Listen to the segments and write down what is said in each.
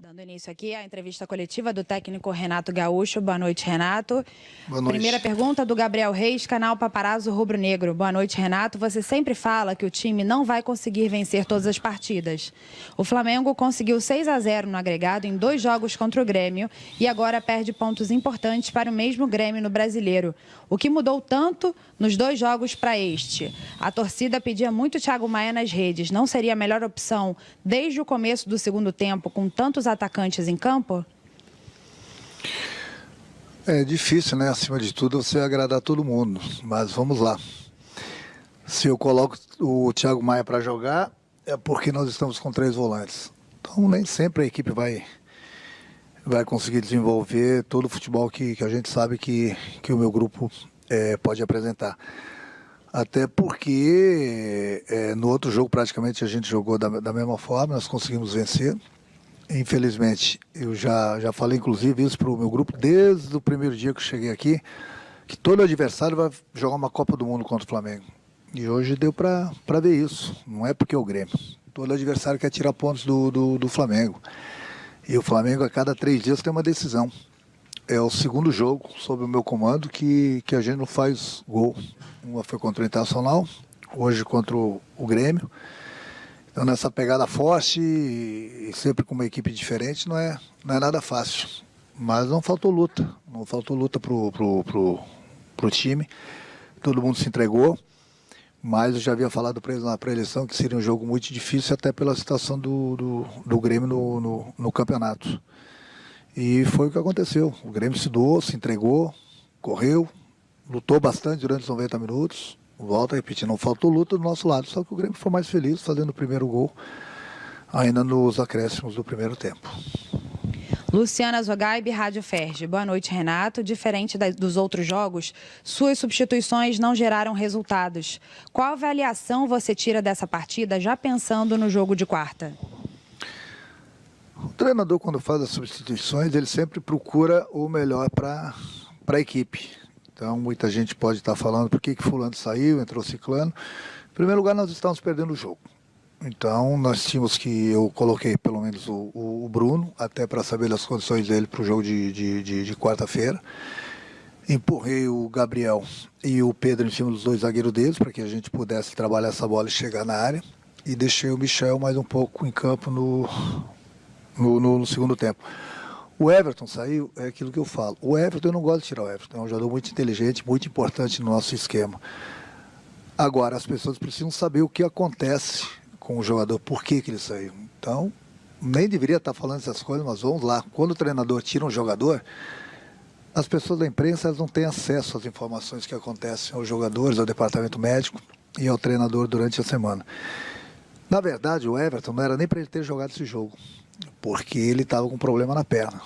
Dando início aqui à entrevista coletiva do técnico Renato Gaúcho. Boa noite, Renato. Boa noite. Primeira pergunta do Gabriel Reis, canal Paparazzo Rubro Negro. Boa noite, Renato. Você sempre fala que o time não vai conseguir vencer todas as partidas. O Flamengo conseguiu 6-0 no agregado em 2 jogos contra o Grêmio e agora perde pontos importantes para o mesmo Grêmio no Brasileiro. O que mudou tanto nos 2 jogos para este? A torcida pedia muito Thiago Maia nas redes. Não seria a melhor opção desde o começo do segundo tempo, com tantos atacantes em campo? É difícil, né? Acima de tudo, você agradar todo mundo. Mas vamos lá. Se eu coloco o Thiago Maia para jogar, é porque nós estamos com 3 volantes. Então, nem sempre a equipe vai conseguir desenvolver todo o futebol que a gente sabe que o meu grupo pode apresentar. Até porque no outro jogo praticamente a gente jogou da mesma forma, nós conseguimos vencer. Infelizmente, eu já falei inclusive isso para o meu grupo desde o primeiro dia que eu cheguei aqui, que todo adversário vai jogar uma Copa do Mundo contra o Flamengo. E hoje deu para ver isso, não é porque é o Grêmio. Todo adversário quer tirar pontos do Flamengo. E o Flamengo a cada 3 dias tem uma decisão. É o segundo jogo sob o meu comando que a gente não faz gol. Uma foi contra o Internacional, hoje contra o Grêmio. Então nessa pegada forte e sempre com uma equipe diferente não é nada fácil. Mas não faltou luta. Não faltou luta pro time. Todo mundo se entregou. Mas eu já havia falado para eles na pré-eleição que seria um jogo muito difícil até pela situação do Grêmio no campeonato. E foi o que aconteceu. O Grêmio se doou, se entregou, correu, lutou bastante durante os 90 minutos. Volto a repetir, não faltou luta do nosso lado, só que o Grêmio foi mais feliz fazendo o primeiro gol, ainda nos acréscimos do primeiro tempo. Luciana Zogaib, Rádio Ferge. Boa noite, Renato. Diferente dos outros jogos, suas substituições não geraram resultados. Qual avaliação você tira dessa partida, já pensando no jogo de quarta? O treinador, quando faz as substituições, ele sempre procura o melhor para a equipe. Então, muita gente pode estar falando por que fulano saiu, entrou ciclano. Em primeiro lugar, nós estávamos perdendo o jogo. Então, nós tínhamos eu coloquei pelo menos o Bruno, até para saber das condições dele para o jogo de quarta-feira. Empurrei o Gabriel e o Pedro em cima dos 2 zagueiros deles, para que a gente pudesse trabalhar essa bola e chegar na área. E deixei o Michel mais um pouco em campo no segundo tempo. O Everton saiu, é aquilo que eu falo. O Everton, eu não gosto de tirar o Everton. É um jogador muito inteligente, muito importante no nosso esquema. Agora, as pessoas precisam saber o que acontece com o jogador, por que ele saiu. Então, nem deveria estar falando essas coisas, mas vamos lá. Quando o treinador tira um jogador, as pessoas da imprensa elas não têm acesso às informações que acontecem aos jogadores, ao departamento médico e ao treinador durante a semana. Na verdade, o Everton não era nem para ele ter jogado esse jogo, porque ele estava com problema na perna.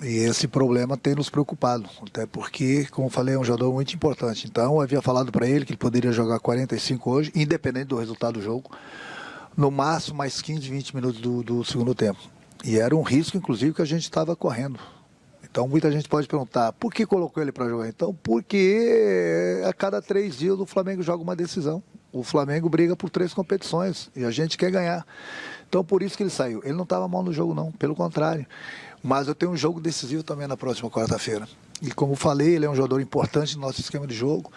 E esse problema tem nos preocupado, até porque, como eu falei, é um jogador muito importante. Então, eu havia falado para ele que ele poderia jogar 45 hoje, independente do resultado do jogo, no máximo mais 15, 20 minutos do segundo tempo. E era um risco, inclusive, que a gente estava correndo. Então, muita gente pode perguntar, por que colocou ele para jogar? Então, porque a cada 3 dias o Flamengo joga uma decisão. O Flamengo briga por 3 competições e a gente quer ganhar. Então, por isso que ele saiu. Ele não estava mal no jogo, não. Pelo contrário. Mas eu tenho um jogo decisivo também na próxima quarta-feira. E como falei, ele é um jogador importante no nosso esquema de jogo.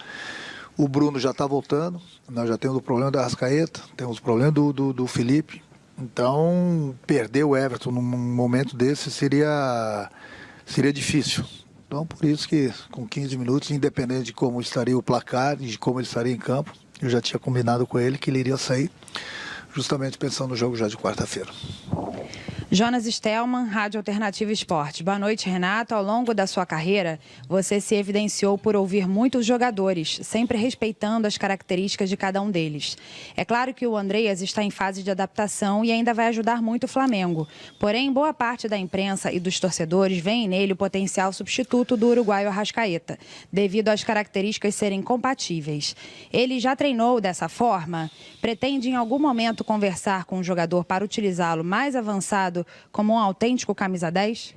O Bruno já está voltando. Nós já temos o problema da Arrascaeta. Temos o problema do Felipe. Então, perder o Everton num momento desse seria difícil. Então, por isso que com 15 minutos, independente de como estaria o placar e de como ele estaria em campo, eu já tinha combinado com ele que ele iria sair, justamente pensando no jogo já de quarta-feira. Jonas Stelman, Rádio Alternativa Esporte. Boa noite, Renato. Ao longo da sua carreira, você se evidenciou por ouvir muitos jogadores, sempre respeitando as características de cada um deles. É claro que o Andreas está em fase de adaptação e ainda vai ajudar muito o Flamengo. Porém, boa parte da imprensa e dos torcedores veem nele o potencial substituto do uruguaio Arrascaeta, devido às características serem compatíveis. Ele já treinou dessa forma? Pretende em algum momento conversar com o jogador para utilizá-lo mais avançado como um autêntico camisa 10?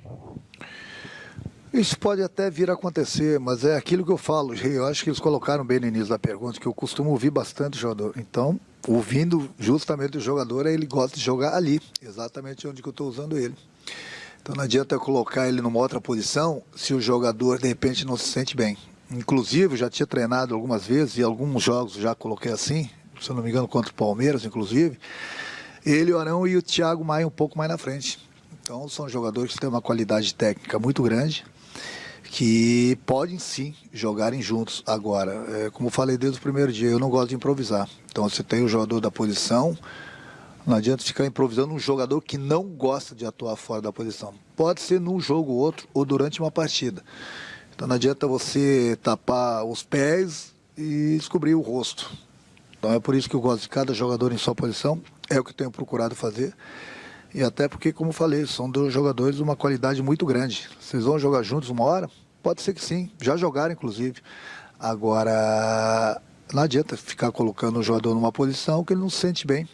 Isso pode até vir a acontecer, mas é aquilo que eu falo. Eu acho que eles colocaram bem no início da pergunta, que eu costumo ouvir bastante o jogador. Então, ouvindo justamente o jogador, ele gosta de jogar ali, exatamente onde que eu estou usando ele. Então não adianta eu colocar ele numa outra posição se o jogador de repente não se sente bem. Inclusive, eu já tinha treinado algumas vezes e alguns jogos já coloquei assim, se eu não me engano contra o Palmeiras, inclusive, ele, o Arão e o Thiago Maia um pouco mais na frente. Então são jogadores que têm uma qualidade técnica muito grande, que podem sim jogarem juntos. Agora, como eu falei desde o primeiro dia, eu não gosto de improvisar. Então você tem o jogador da posição, não adianta ficar improvisando um jogador que não gosta de atuar fora da posição. Pode ser num jogo ou outro ou durante uma partida. Então não adianta você tapar os pés e descobrir o rosto. Então é por isso que eu gosto de cada jogador em sua posição, é o que eu tenho procurado fazer. E até porque, como eu falei, são dois jogadores de uma qualidade muito grande. Vocês vão jogar juntos uma hora? Pode ser que sim, já jogaram inclusive. Agora, não adianta ficar colocando o jogador numa posição que ele não se sente bem.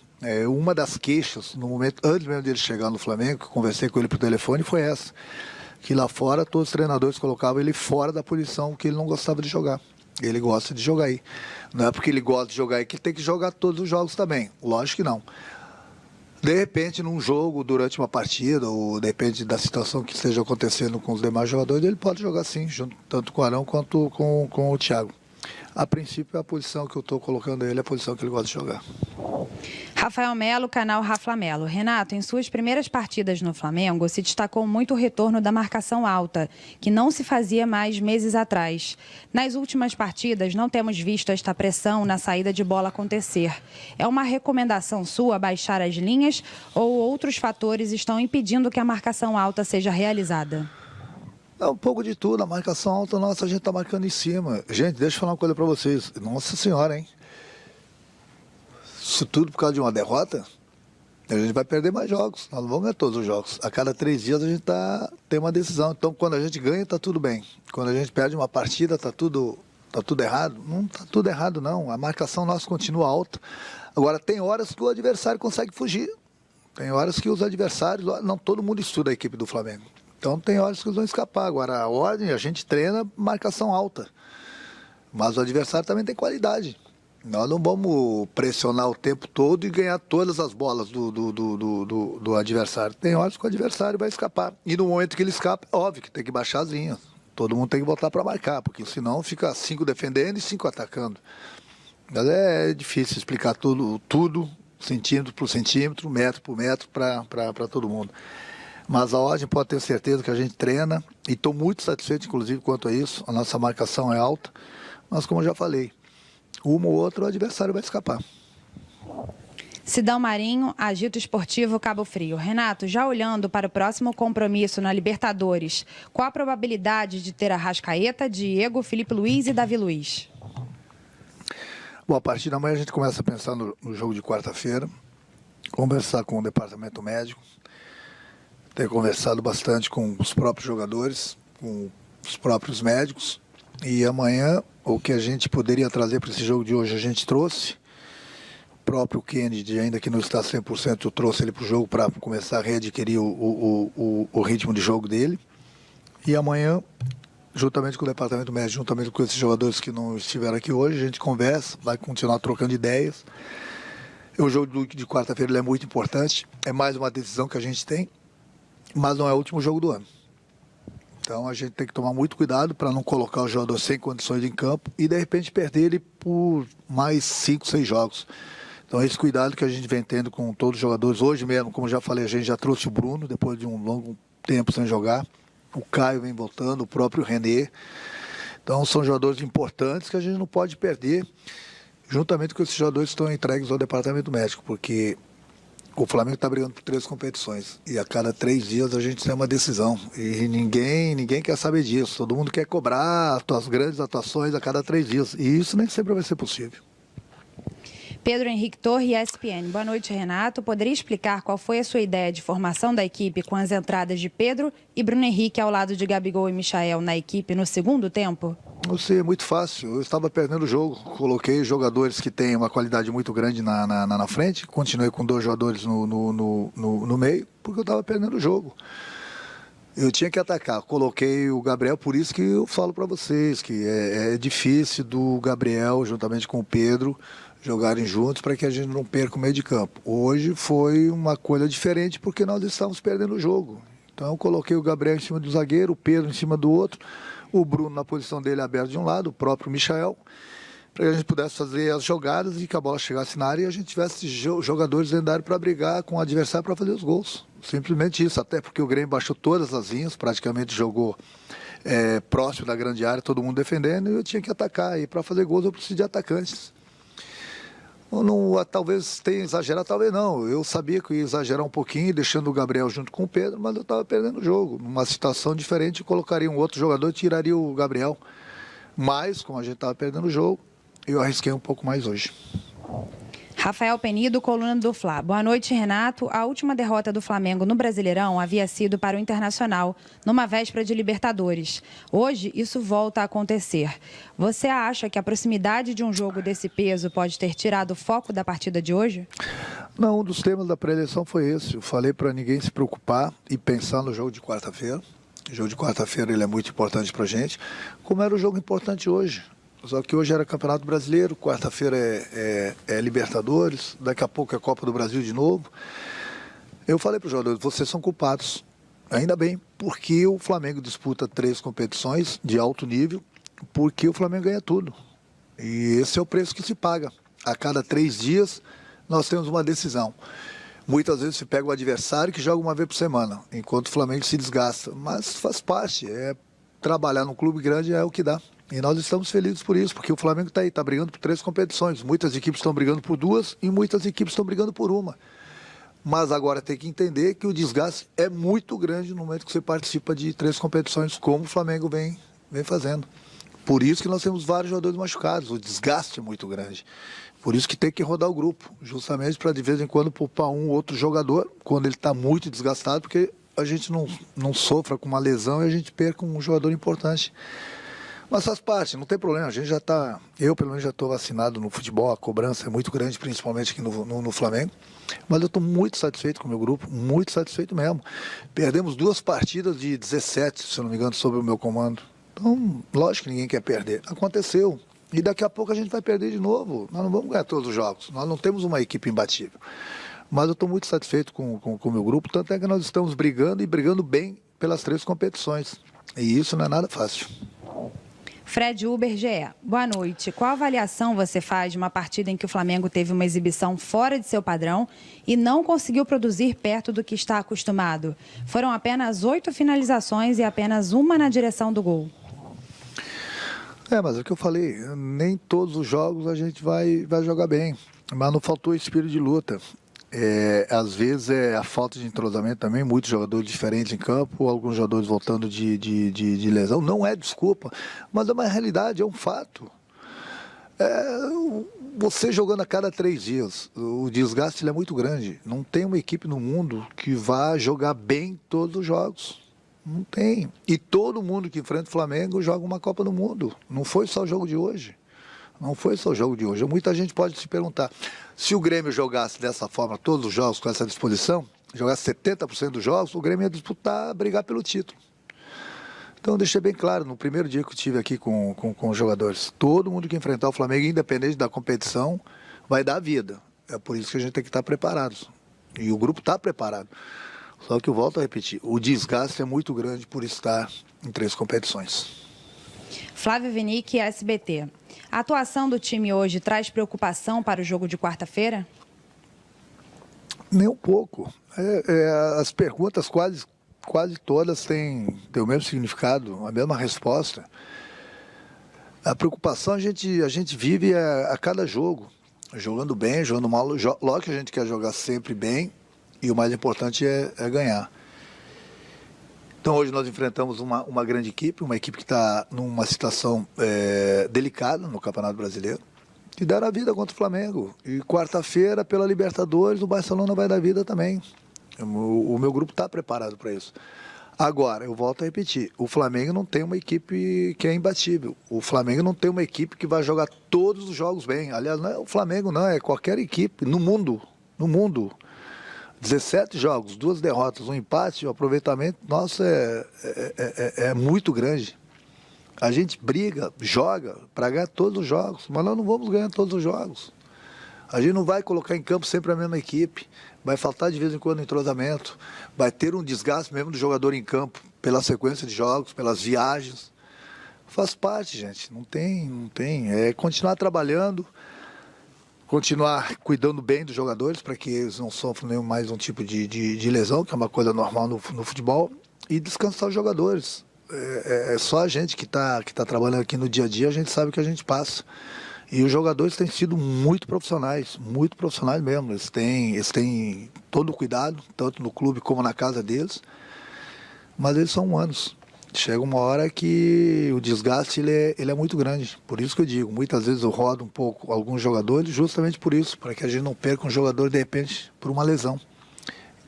Uma das queixas, no momento antes mesmo dele chegar no Flamengo, que eu conversei com ele por telefone, foi essa. Que lá fora todos os treinadores colocavam ele fora da posição que ele não gostava de jogar. Ele gosta de jogar aí. Não é porque ele gosta de jogar aí que ele tem que jogar todos os jogos também. Lógico que não. De repente, num jogo, durante uma partida, ou depende da situação que esteja acontecendo com os demais jogadores, ele pode jogar sim, junto, tanto com o Arão quanto com o Thiago. A princípio, a posição que eu estou colocando ele é a posição que ele gosta de jogar. Rafael Melo, canal Rafa Melo. Renato, em suas primeiras partidas no Flamengo, se destacou muito o retorno da marcação alta, que não se fazia mais meses atrás. Nas últimas partidas, não temos visto esta pressão na saída de bola acontecer. É uma recomendação sua baixar as linhas ou outros fatores estão impedindo que a marcação alta seja realizada? É um pouco de tudo. A marcação alta nossa, a gente está marcando em cima. Gente, deixa eu falar uma coisa para vocês. Nossa senhora, hein? Isso tudo por causa de uma derrota, a gente vai perder mais jogos. Nós não vamos ganhar todos os jogos. A cada 3 dias a gente tem uma decisão. Então, quando a gente ganha, está tudo bem. Quando a gente perde uma partida, está tudo errado. Não está tudo errado, não. A marcação nossa continua alta. Agora, tem horas que o adversário consegue fugir. Tem horas que os adversários... Não, todo mundo estuda a equipe do Flamengo. Então, tem horas que eles vão escapar. Agora, a ordem, a gente treina marcação alta. Mas o adversário também tem qualidade. Nós não vamos pressionar o tempo todo e ganhar todas as bolas do adversário. Tem horas que o adversário vai escapar. E no momento que ele escapa, óbvio que tem que baixar as linhas. Todo mundo tem que voltar para marcar, porque senão fica 5 defendendo e 5 atacando. Mas é difícil explicar tudo centímetro por centímetro, metro por metro, para todo mundo. Mas a ordem pode ter certeza que a gente treina e estou muito satisfeito, inclusive, quanto a isso. A nossa marcação é alta, mas como eu já falei, uma ou outra o adversário vai escapar. Sidão Marinho, Agito Esportivo Cabo Frio. Renato, já olhando para o próximo compromisso na Libertadores, qual a probabilidade de ter Arrascaeta, Diego, Felipe Luiz e Davi Luiz? Bom, a partir da manhã a gente começa a pensar no jogo de quarta-feira, conversar com o departamento médico, ter conversado bastante com os próprios jogadores, com os próprios médicos, e amanhã o que a gente poderia trazer para esse jogo de hoje a gente trouxe. O próprio Kennedy, ainda que não está 100%, eu trouxe ele para o jogo para começar a readquirir o ritmo de jogo dele. E amanhã, juntamente com o departamento médico, juntamente com esses jogadores que não estiveram aqui hoje, a gente conversa, vai continuar trocando ideias. O jogo de quarta-feira ele é muito importante, é mais uma decisão que a gente tem, mas não é o último jogo do ano. Então a gente tem que tomar muito cuidado para não colocar o jogador sem condições em campo e de repente perder ele por mais 5, 6 jogos. Então esse cuidado que a gente vem tendo com todos os jogadores. Hoje mesmo, como já falei, a gente já trouxe o Bruno depois de um longo tempo sem jogar. O Caio vem voltando, o próprio René. Então são jogadores importantes que a gente não pode perder, juntamente com esses jogadores que estão entregues ao departamento médico, porque o Flamengo está brigando por 3 competições e a cada 3 dias a gente tem uma decisão e ninguém quer saber disso. Todo mundo quer cobrar as grandes atuações a cada 3 dias e isso nem sempre vai ser possível. Pedro Henrique Torre, ESPN. Boa noite, Renato. Poderia explicar qual foi a sua ideia de formação da equipe com as entradas de Pedro e Bruno Henrique ao lado de Gabigol e Michael na equipe no segundo tempo? Não sei, é muito fácil. Eu estava perdendo o jogo. Coloquei jogadores que têm uma qualidade muito grande na frente. Continuei com 2 jogadores no meio, porque eu estava perdendo o jogo. Eu tinha que atacar. Coloquei o Gabriel, por isso que eu falo para vocês que é difícil do Gabriel, juntamente com o Pedro, jogarem juntos para que a gente não perca o meio de campo. Hoje foi uma coisa diferente porque nós estávamos perdendo o jogo. Então eu coloquei o Gabriel em cima do zagueiro, o Pedro em cima do outro, o Bruno na posição dele aberto de um lado, o próprio Michael, para que a gente pudesse fazer as jogadas e que a bola chegasse na área e a gente tivesse jogadores dentro da área para brigar com o adversário para fazer os gols. Simplesmente isso, até porque o Grêmio baixou todas as linhas, praticamente jogou próximo da grande área, todo mundo defendendo, e eu tinha que atacar. E para fazer gols eu preciso de atacantes. Eu não, talvez tenha exagerado, talvez não. Eu sabia que ia exagerar um pouquinho, deixando o Gabriel junto com o Pedro, mas eu estava perdendo o jogo. Numa situação diferente, eu colocaria um outro jogador e tiraria o Gabriel. Mas, como a gente estava perdendo o jogo, eu arrisquei um pouco mais hoje. Rafael Penido, coluna do Fla. Boa noite, Renato. A última derrota do Flamengo no Brasileirão havia sido para o Internacional, numa véspera de Libertadores. Hoje, isso volta a acontecer. Você acha que a proximidade de um jogo desse peso pode ter tirado o foco da partida de hoje? Não, um dos temas da pré-eleição foi esse. Eu falei para ninguém se preocupar e pensar no jogo de quarta-feira. O jogo de quarta-feira ele é muito importante para a gente, como era o jogo importante hoje. Só que hoje era Campeonato Brasileiro, quarta-feira é Libertadores, daqui a pouco é Copa do Brasil de novo. Eu falei para os jogadores, vocês são culpados, ainda bem, porque o Flamengo disputa 3 competições de alto nível, porque o Flamengo ganha tudo. E esse é o preço que se paga. A cada 3 dias nós temos uma decisão. Muitas vezes se pega o adversário que joga uma vez por semana, enquanto o Flamengo se desgasta. Mas faz parte, trabalhar num clube grande é o que dá. E nós estamos felizes por isso, porque o Flamengo está aí, está brigando por 3 competições. Muitas equipes estão brigando por 2 e muitas equipes estão brigando por uma. Mas agora tem que entender que o desgaste é muito grande no momento que você participa de 3 competições, como o Flamengo vem fazendo. Por isso que nós temos vários jogadores machucados, o desgaste é muito grande. Por isso que tem que rodar o grupo, justamente para de vez em quando poupar um ou outro jogador, quando ele está muito desgastado, porque a gente não sofra com uma lesão e a gente perca um jogador importante. Mas faz parte, não tem problema, a gente já está, eu pelo menos já estou vacinado no futebol, a cobrança é muito grande, principalmente aqui no Flamengo, mas eu estou muito satisfeito com o meu grupo, muito satisfeito mesmo. Perdemos 2 partidas de 17, se eu não me engano, sob o meu comando. Então, lógico que ninguém quer perder, aconteceu, e daqui a pouco a gente vai perder de novo, nós não vamos ganhar todos os jogos, nós não temos uma equipe imbatível. Mas eu estou muito satisfeito com o meu grupo, tanto é que nós estamos brigando e brigando bem pelas 3 competições, e isso não é nada fácil. Fred Uber, GE. Boa noite. Qual avaliação você faz de uma partida em que o Flamengo teve uma exibição fora de seu padrão e não conseguiu produzir perto do que está acostumado? Foram apenas 8 finalizações e apenas uma na direção do gol. Mas é o que eu falei, nem todos os jogos a gente vai jogar bem, mas não faltou espírito de luta. Às vezes é a falta de entrosamento também, muitos jogadores diferentes em campo, alguns jogadores voltando de lesão, não é desculpa, mas é uma realidade, é um fato. Você jogando a cada 3 dias, o desgaste ele é muito grande, não tem uma equipe no mundo que vá jogar bem todos os jogos, não tem. E todo mundo que enfrenta o Flamengo joga uma Copa do Mundo, não foi só o jogo de hoje. Não foi só o jogo de hoje. Muita gente pode se perguntar, se o Grêmio jogasse dessa forma todos os jogos com essa disposição, jogasse 70% dos jogos, o Grêmio ia disputar, brigar pelo título. Então eu deixei bem claro, no primeiro dia que eu estive aqui com os jogadores, todo mundo que enfrentar o Flamengo, independente da competição, vai dar vida. É por isso que a gente tem que estar preparado. E o grupo está preparado. Só que eu volto a repetir, o desgaste é muito grande por estar em 3 competições. Flávio Vinick, SBT. A atuação do time hoje traz preocupação para o jogo de quarta-feira? Nem um pouco. As perguntas quase todas têm o mesmo significado, a mesma resposta. A preocupação a gente vive a cada jogo, jogando bem, jogando mal. Lógico que a gente quer jogar sempre bem e o mais importante é ganhar. Então hoje nós enfrentamos uma grande equipe, uma equipe que está numa situação delicada no Campeonato Brasileiro, que deram a vida contra o Flamengo. E quarta-feira, pela Libertadores, o Barcelona vai dar vida também. O meu grupo está preparado para isso. Agora, eu volto a repetir, o Flamengo não tem uma equipe que é imbatível. O Flamengo não tem uma equipe que vai jogar todos os jogos bem. Aliás, não é o Flamengo não, é qualquer equipe no mundo. 17 jogos, 2 derrotas, 1 empate, o aproveitamento nosso é muito grande. A gente briga, joga para ganhar todos os jogos, mas nós não vamos ganhar todos os jogos. A gente não vai colocar em campo sempre a mesma equipe. vai faltar de vez em quando entrosamento, vai ter um desgaste mesmo do jogador em campo, pela sequência de jogos, pelas viagens. Faz parte, gente, não tem. É continuar trabalhando, continuar cuidando bem dos jogadores para que eles não sofram nenhum mais um tipo de lesão, que é uma coisa normal no futebol, e descansar os jogadores. É só a gente que tá trabalhando aqui no dia a dia, a gente sabe o que a gente passa. E os jogadores têm sido muito profissionais mesmo. Eles têm todo o cuidado, tanto no clube como na casa deles, mas eles são humanos. Chega uma hora que o desgaste ele é muito grande. Por isso que eu digo, muitas vezes eu rodo um pouco alguns jogadores, justamente por isso, para que a gente não perca um jogador de repente por uma lesão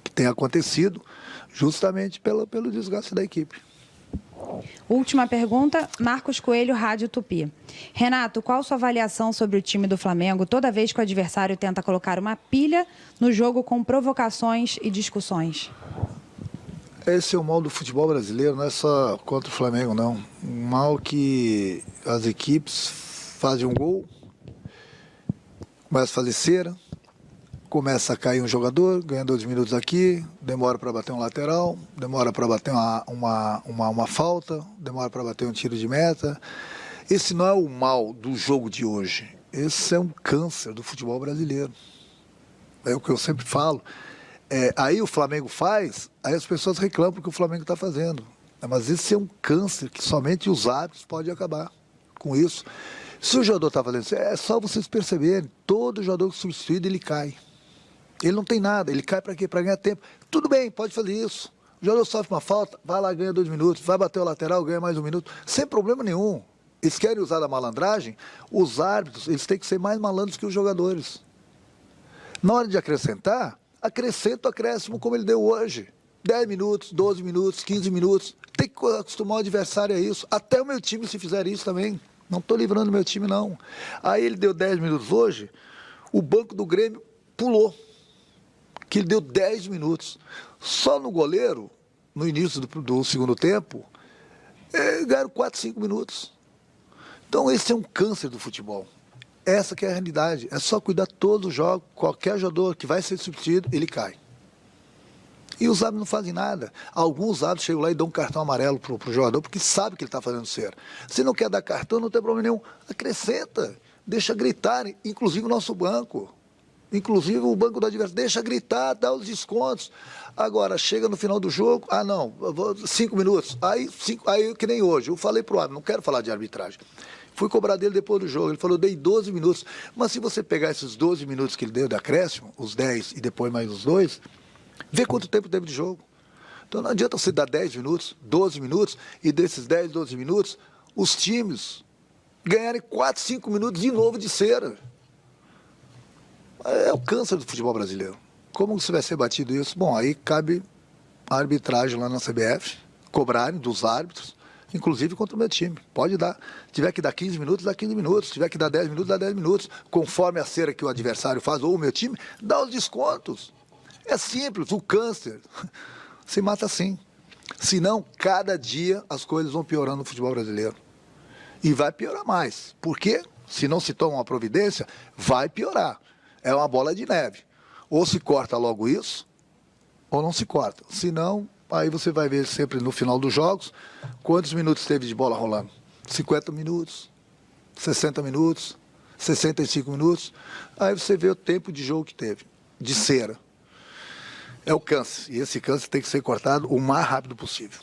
que tem acontecido justamente pelo desgaste da equipe. Última pergunta, Marcos Coelho, Rádio Tupi. Renato, qual sua avaliação sobre o time do Flamengo toda vez que o adversário tenta colocar uma pilha no jogo com provocações e discussões? Esse é o mal do futebol brasileiro, não é só contra o Flamengo, não. Um mal que as equipes fazem um gol, começa a fazer cera, começa a cair um jogador, ganha 2 minutos aqui, demora para bater um lateral, demora para bater uma falta, demora para bater um tiro de meta. Esse não é o mal do jogo de hoje. Esse é um câncer do futebol brasileiro. É o que eu sempre falo. Aí o Flamengo faz, aí as pessoas reclamam que o Flamengo está fazendo. Mas esse é um câncer que somente os árbitros podem acabar com isso. Se o jogador está fazendo isso, é só vocês perceberem, todo jogador que substituído, ele cai. Ele não tem nada, ele cai para quê? Para ganhar tempo. Tudo bem, pode fazer isso. O jogador sofre uma falta, vai lá, ganha 2 minutos, vai bater o lateral, ganha mais 1 minuto, sem problema nenhum. Eles querem usar da malandragem, os árbitros, eles têm que ser mais malandros que os jogadores. Na hora de acrescentar, acrescenta o acréscimo como ele deu hoje. 10 minutos, 12 minutos, 15 minutos. Tem que acostumar o adversário a isso. Até o meu time, se fizer isso também. Não estou livrando o meu time, não. Aí ele deu 10 minutos hoje, o banco do Grêmio pulou. Que ele deu 10 minutos. Só no goleiro, no início do segundo tempo, ganharam 4, 5 minutos. Então esse é um câncer do futebol. Essa que é a realidade. É só cuidar todos os jogos. Qualquer jogador que vai ser substituído, ele cai. E os árbitros não fazem nada. Alguns árbitros chegam lá e dão um cartão amarelo para o jogador, porque sabe que ele está fazendo cera. Se não quer dar cartão, não tem problema nenhum. Acrescenta, deixa gritar, inclusive o nosso banco. Inclusive o banco do adversário, deixa gritar, dá os descontos. Agora, chega no final do jogo, 5 minutos. Aí, que nem hoje, eu falei pro árbitro, não quero falar de arbitragem. Fui cobrar dele depois do jogo, ele falou, dei 12 minutos. Mas se você pegar esses 12 minutos que ele deu de acréscimo, os 10 e depois mais os 2, vê quanto tempo teve de jogo. Então não adianta você dar 10 minutos, 12 minutos, e desses 10, 12 minutos, os times ganharem 4, 5 minutos de novo de cera. É o câncer do futebol brasileiro. Como se vai ser batido isso? Bom, aí cabe a arbitragem lá na CBF, cobrarem dos árbitros, inclusive contra o meu time. Pode dar. Se tiver que dar 15 minutos, dá 15 minutos. Se tiver que dar 10 minutos, dá 10 minutos. Conforme a cera que o adversário faz, ou o meu time, dá os descontos. É simples, o câncer se mata assim. Senão, cada dia as coisas vão piorando no futebol brasileiro. E vai piorar mais. Por quê? Se não se toma uma providência, vai piorar. É uma bola de neve. Ou se corta logo isso, ou não se corta. Se não, aí você vai ver sempre no final dos jogos, quantos minutos teve de bola rolando? 50 minutos, 60 minutos, 65 minutos. Aí você vê o tempo de jogo que teve, de cera. É o câncer. E esse câncer tem que ser cortado o mais rápido possível.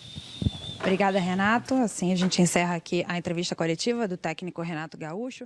Obrigada, Renato. Assim a gente encerra aqui a entrevista coletiva do técnico Renato Gaúcho.